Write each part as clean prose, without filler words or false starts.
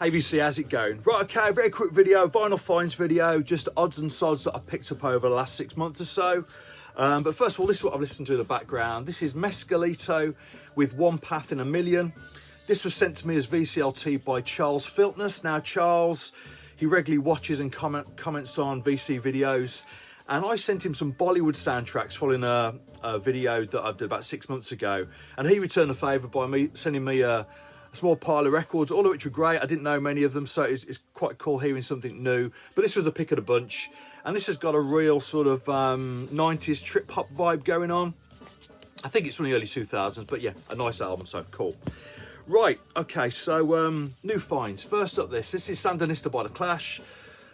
ABC, how's it going? Right, okay, very quick video, vinyl finds video, just odds and sods that I picked up over the last 6 months or so. But first of all, this is what I've listened to in the background. This is Mescalito with One Path in a Million. This was sent to me as VCLT by Charles Filtness. Now, Charles, he regularly watches and comments on VC videos. And I sent him some Bollywood soundtracks following a video that I did about 6 months ago. And he returned the favour by me sending me a small pile of records, all of which were great. I didn't know many of them, so it's quite cool hearing something new. But this was the pick of the bunch. And this has got a real sort of 90s trip-hop vibe going on. I think it's from the early 2000s, but yeah, a nice album, so cool. Right, okay, so new finds. First up this is Sandinista by The Clash.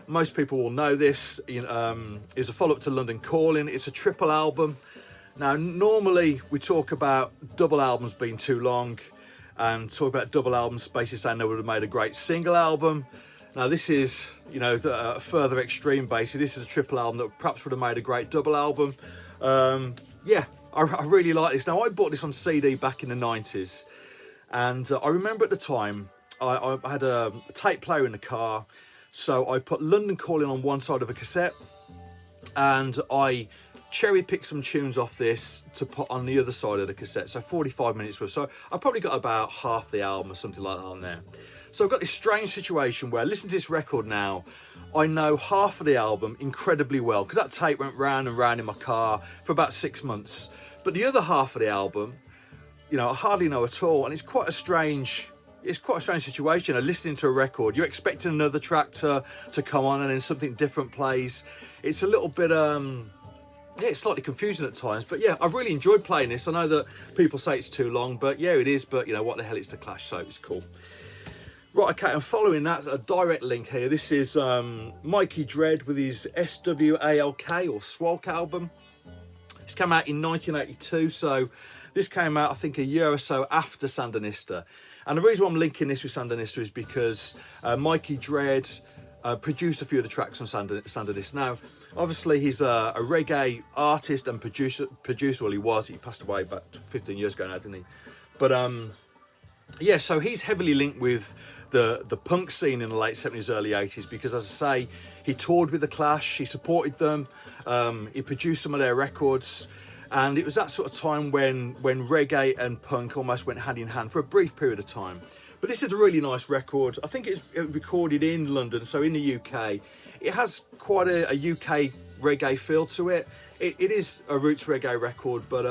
Most people will know this. It's a follow-up to London Calling. It's a triple album. Now, normally we talk about double albums being too long and talk about double albums basically saying they would have made a great single album. Now, this is, a further extreme basically. This is a triple album that perhaps would have made a great double album. Yeah, I really like this. Now, I bought this on CD back in the 90s. And I remember at the time, I had a tape player in the car. So I put London Calling on one side of a cassette. And I cherry-picked some tunes off this to put on the other side of the cassette. So 45 minutes worth. So I probably got about half the album or something like that on there. So I've got this strange situation where, listen to this record now, I know half of the album incredibly well because that tape went round and round in my car for about 6 months. But the other half of the album, I hardly know at all. And it's quite a strange situation. Listening to a record, you're expecting another track to come on and then something different plays. It's a little bit, it's slightly confusing at times. But yeah, I've really enjoyed playing this. I know that people say it's too long, but yeah, it is. But what the hell, it's The Clash, so it's cool. Right, okay, and following that, a direct link here. This is Mikey Dread with his SWALK or Swalk album. This came out in 1982, so this came out, I think, a year or so after Sandinista. And the reason why I'm linking this with Sandinista is because Mikey Dread produced a few of the tracks on Sandinista. Now, obviously, he's a reggae artist and producer. Well, he was. He passed away about 15 years ago now, didn't he? But yeah, so he's heavily linked with the punk scene in the late 70s, early 80s, because, as I say, he toured with The Clash, he supported them, he produced some of their records, and it was that sort of time when reggae and punk almost went hand in hand for a brief period of time. But this is a really nice record. I think it's recorded in London, so in the UK. It has quite a UK reggae feel to it. It is a roots reggae record, but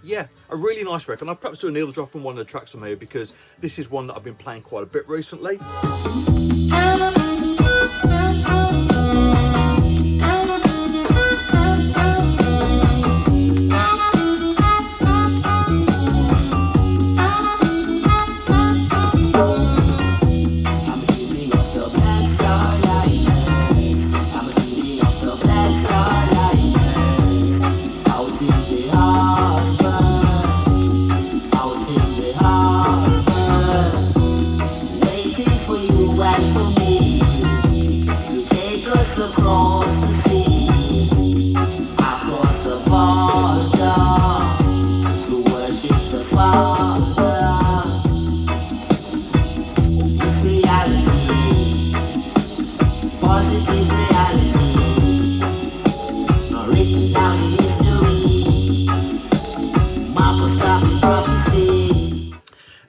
yeah, a really nice record. I'll perhaps do a needle drop on one of the tracks from here because this is one that I've been playing quite a bit recently.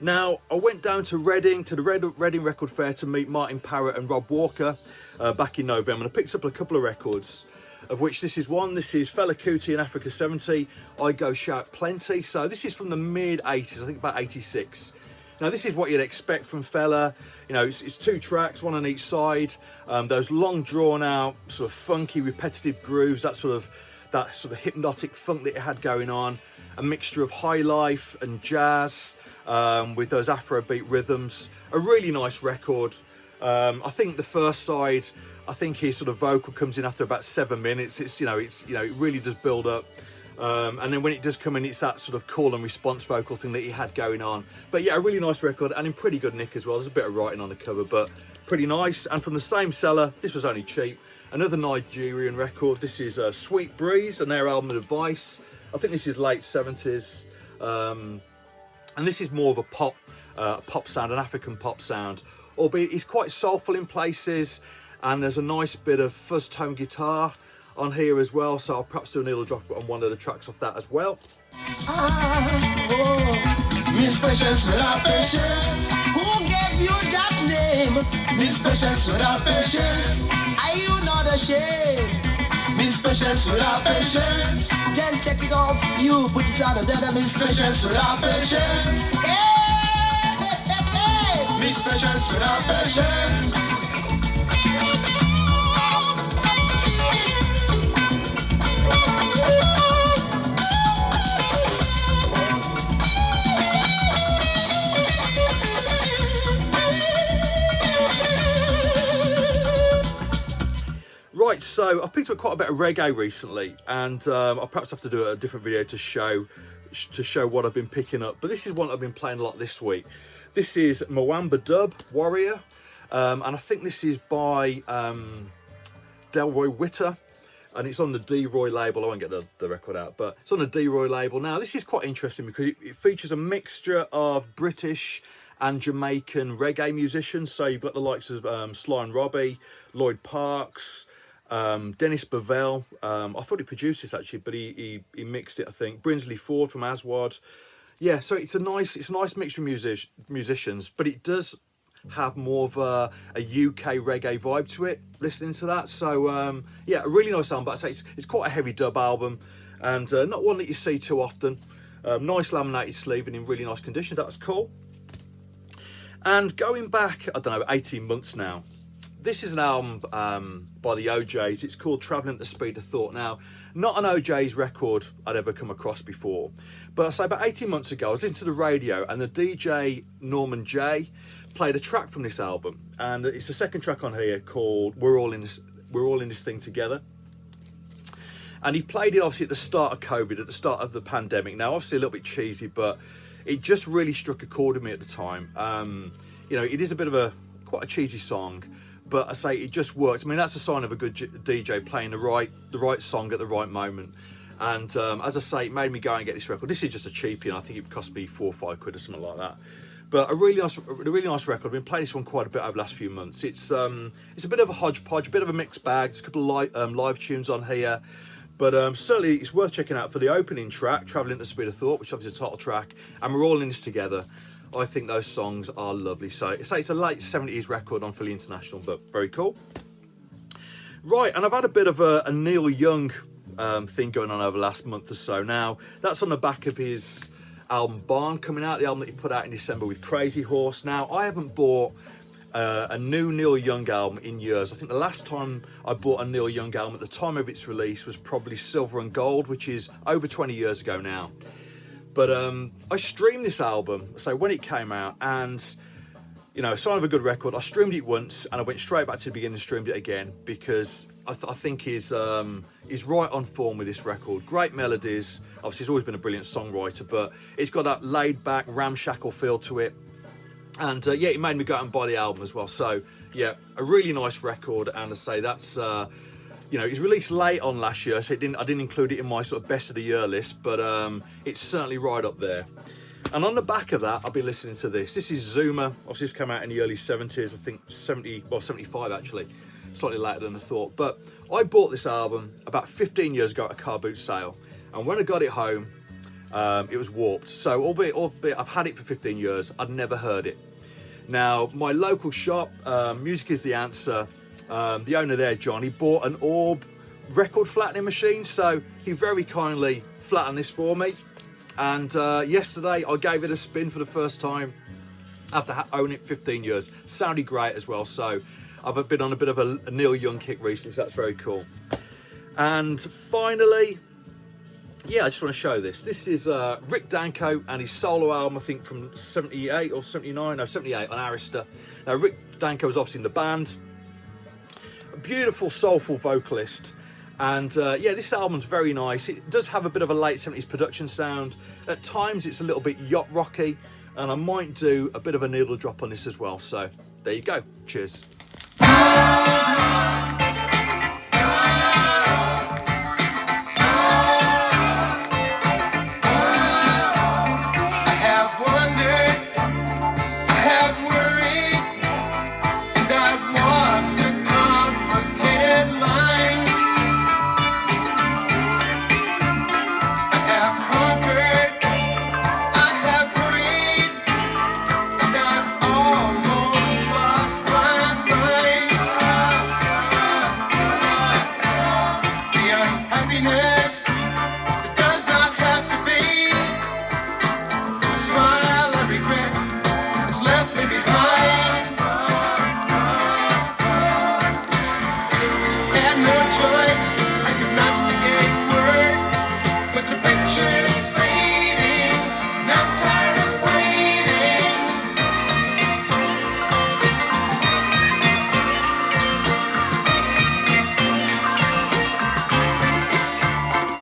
Now, I went down to Reading, to the Reading Record Fair to meet Martin Parrott and Rob Walker back in November. And I picked up a couple of records, of which this is one. This is Fela Kuti in Africa 70, I Go Shout Plenty. So this is from the mid-80s, I think about 86. Now, this is what you'd expect from Fela. It's two tracks, one on each side. Those long, drawn-out, sort of funky, repetitive grooves, that sort of hypnotic funk that it had going on. A mixture of high life and jazz with those Afrobeat rhythms. A really nice record. I think the first side, I think his sort of vocal comes in after about 7 minutes. It really does build up. And then when it does come in, it's that sort of call and response vocal thing that he had going on. But yeah, a really nice record and in pretty good nick as well. There's a bit of writing on the cover, but pretty nice. And from the same seller, this was only cheap. Another Nigerian record. This is Sweet Breeze and their album Advice. I think this is late 70s. And this is more of a pop sound, an African pop sound. albeit it's quite soulful in places, and there's a nice bit of fuzz tone guitar on here as well, so I'll perhaps do a needle drop on one of the tracks off that as well. Miss Patience without patience. Who gave you that name? Miss Patience without patience. Are you not ashamed? Miss Patience without patience. Then take it off, you put it on, and then Miss Patience without patience. Hey, hey, hey, hey. Miss Patience without patience. Right, so I picked up quite a bit of reggae recently, and I'll perhaps have to do a different video to show what I've been picking up. But this is one I've been playing a lot this week. This is Moamba Dub Warrior, and I think this is by Delroy Witter, and it's on the D-Roy label. I won't get the record out, but it's on the D-Roy label. Now, this is quite interesting because it features a mixture of British and Jamaican reggae musicians. So you've got the likes of Sly and Robbie, Lloyd Parks, Dennis Bavell. I thought he produced this actually, but he mixed it, I think. Brinsley Ford from Aswad. Yeah, so it's a nice mixture of musicians, but it does have more of a UK reggae vibe to it, listening to that. So yeah, a really nice album, but I say it's quite a heavy dub album, and not one that you see too often. Nice laminated sleeve and in really nice condition. That was cool. And going back, I don't know, 18 months now, this is an album by the Theojs. It's called Travelling at the Speed of Thought. Now, not an Theojs record I'd ever come across before, but I say about 18 months ago, I was into the radio and the DJ Norman J played a track from this album, and it's the second track on here called We're All in This Thing Together. And he played it obviously at the start of COVID, at the start of the pandemic. Now, obviously a little bit cheesy, but it just really struck a chord with me at the time. You know, it is a bit of quite a cheesy song, but I say it just worked. I mean, that's a sign of a good DJ playing the right song at the right moment. And as I say, it made me go and get this record. This is just a cheapie, and I think it cost me £4 or £5 or something like that. But a really nice record. I've been playing this one quite a bit over the last few months. It's a bit of a hodgepodge, a bit of a mixed bag. There's a couple of live tunes on here. But certainly it's worth checking out for the opening track, Travelling at the Speed of Thought, which is obviously the title track, and We're All in This Together. I think those songs are lovely. So it's a late 70s record on Philly International, but very cool. Right, and I've had a bit of a Neil Young thing going on over the last month or so. Now, that's on the back of his album Barn coming out, the album that he put out in December with Crazy Horse. Now, I haven't bought a new Neil Young album in years. I think the last time I bought a Neil Young album at the time of its release was probably Silver and Gold, which is over 20 years ago now. But I streamed this album, so when it came out, and you know, sign of a good record. I streamed it once and I went straight back to the beginning and streamed it again because I think he's right on form with this record. Great melodies. Obviously, he's always been a brilliant songwriter, but it's got that laid-back, ramshackle feel to it. And yeah, it made me go out and buy the album as well. So yeah, a really nice record. And I say that's you know, it's released late on last year, so I didn't include it in my sort of best of the year list, but it's certainly right up there. And on the back of that, I've been listening to this. This is Zuma. Obviously, this came out in the early 70s, I think 75 actually, slightly later than I thought. But I bought this album about 15 years ago at a car boot sale, and when I got it home, it was warped. So albeit I've had it for 15 years, I'd never heard it. Now, my local shop, Music Is The Answer, the owner there, John, he bought an Orb record flattening machine, so he very kindly flattened this for me. And yesterday I gave it a spin for the first time after owning it 15 years. Sounded great as well, so I've been on a bit of a Neil Young kick recently, so that's very cool. And finally, yeah, I just want to show this. This is Rick Danko and his solo album, I think from 78 or 79, no 78 on Arista. Now Rick Danko was obviously in the band, a beautiful soulful vocalist. And yeah, this album's very nice. It does have a bit of a late 70s production sound. At times it's a little bit yacht rocky, and I might do a bit of a needle drop on this as well. So there you go. Cheers.